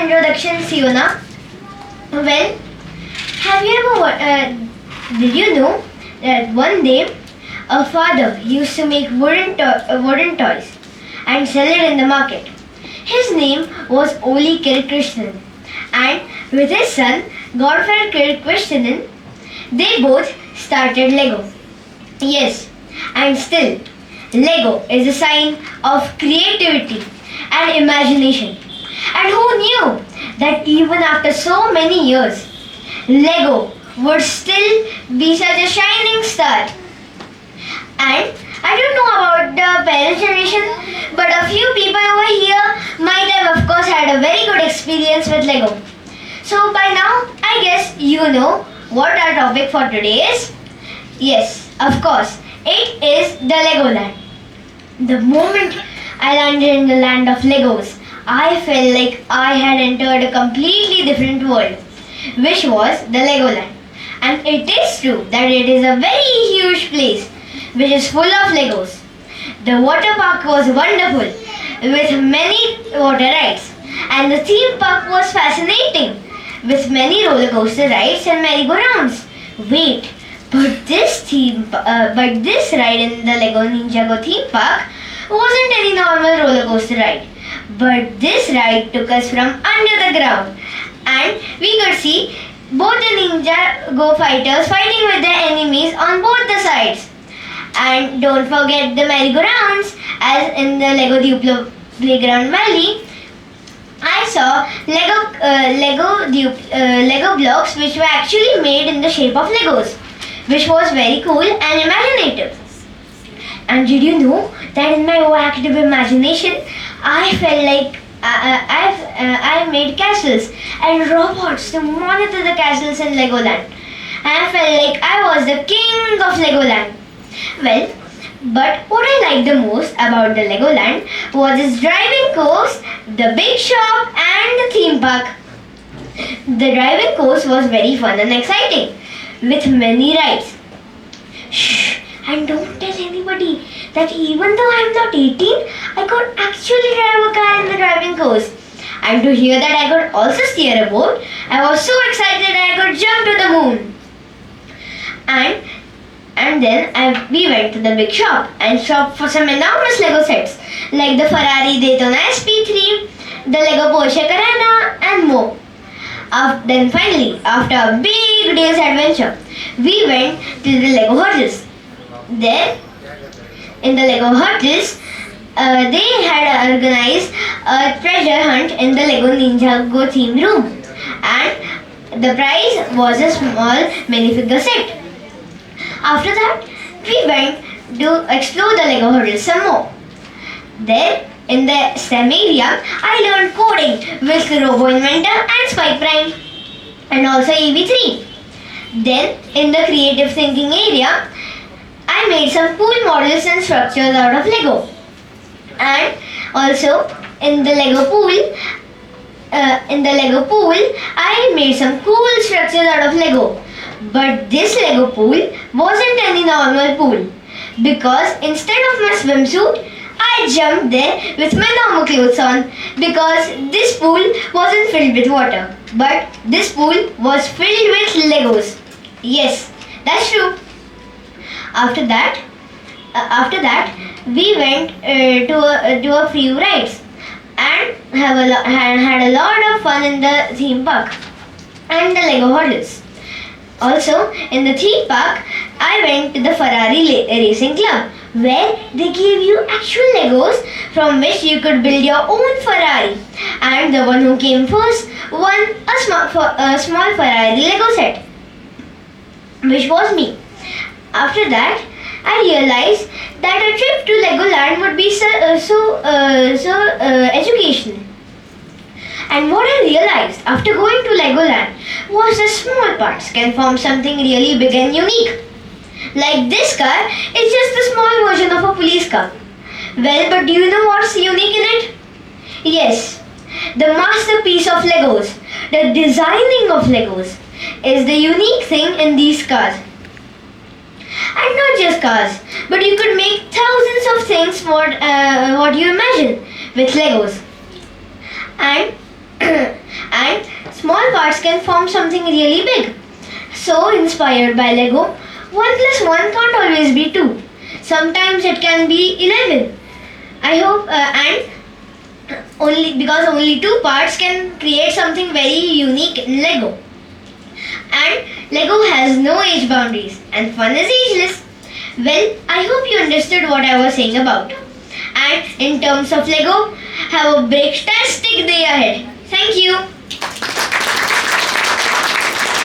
introduction, Siona. Well, have you did you know that one day a father used to make wooden toys and sell it in the market? His name was Oli Kirkrishnan, and with his son Godfrey Kirkrishnan, they both started Lego. Yes, and still, Lego is a sign of creativity and imagination. And who knew that even after so many years, Lego would still be such a shining star? And I don't know about the parent generation, but a few people over here might have, of course, had a very good experience with Lego. So by now, I guess you know what our topic for today is. Yes, of course, it is the Legoland. The moment I landed in the land of Legos, I felt like I had entered a completely different world, which was the Legoland. And it is true that it is a very huge place, which is full of Legos. The water park was wonderful, with many water rides, and the theme park was fascinating, with many roller coaster rides and merry-go-rounds. Wait, but this ride in the Lego Ninjago theme park wasn't any normal roller coaster ride. But this ride took us from under the ground, and we could see both the Ninjago fighters fighting with their enemies on both the sides. And don't forget the merry-go-rounds, as in the Lego Duplo Playground Valley. I saw Lego blocks which were actually made in the shape of Legos, which was very cool and imaginative. And did you know that in my active imagination, I felt like I made castles and robots to monitor the castles in Legoland. I felt like I was the king of Legoland. Well, but what I liked the most about the Legoland was its driving course, the big shop and the theme park. The driving course was very fun and exciting, with many rides. Shh, and don't tell anybody that even though I am not 18, I could actually drive a car in the driving course. And to hear that I could also steer a boat, I was so excited I could jump to the moon. And then we went to the big shop and shopped for some enormous Lego sets like the Ferrari Daytona SP3, the Lego Porsche Carrera and more. Then finally, after a big day's adventure, we went to the Lego Hotels. There, in the Lego Hotels, they had organized a treasure hunt in the Lego Ninjago theme room, and the prize was a small minifigure set. After that, we went to explore the Lego Hotel some more. There, in the STEM area, I learned coding with Robo Inventor and Spike Prime, and also EV3. Then, in the creative thinking area, I made some cool models and structures out of Lego. And also, in the Lego pool, I made some cool structures out of Lego. But this Lego pool wasn't any normal pool, because instead of my swimsuit, I jumped there with my normal clothes on, because this pool wasn't filled with water, but this pool was filled with Legos. Yes, that's true. After that, we went to a few rides and had a lot of fun in the theme park and the Lego hotels. Also, in the theme park, I went to the Ferrari Racing Club, where they gave you actual Legos from which you could build your own Ferrari. And the one who came first won a small Ferrari Lego set, which was me. After that, I realized that a trip to Legoland would be so educational. And what I realized after going to Legoland was that small parts can form something really big and unique. Like this car is just a small version of a police car. Well, but do you know what's unique in it? Yes, the masterpiece of Legos, the designing of Legos, is the unique thing in these cars. And not just cars, but you could make thousands of things what you imagine with Legos. And small parts can form something really big. So, inspired by Lego, 1 plus 1 can't always be 2. Sometimes it can be 11. I hope, and only two parts can create something very unique in Lego. And Lego has no age boundaries, and fun is ageless. Well, I hope you understood what I was saying about. And in terms of Lego, have a breaktastic day ahead. Thank you.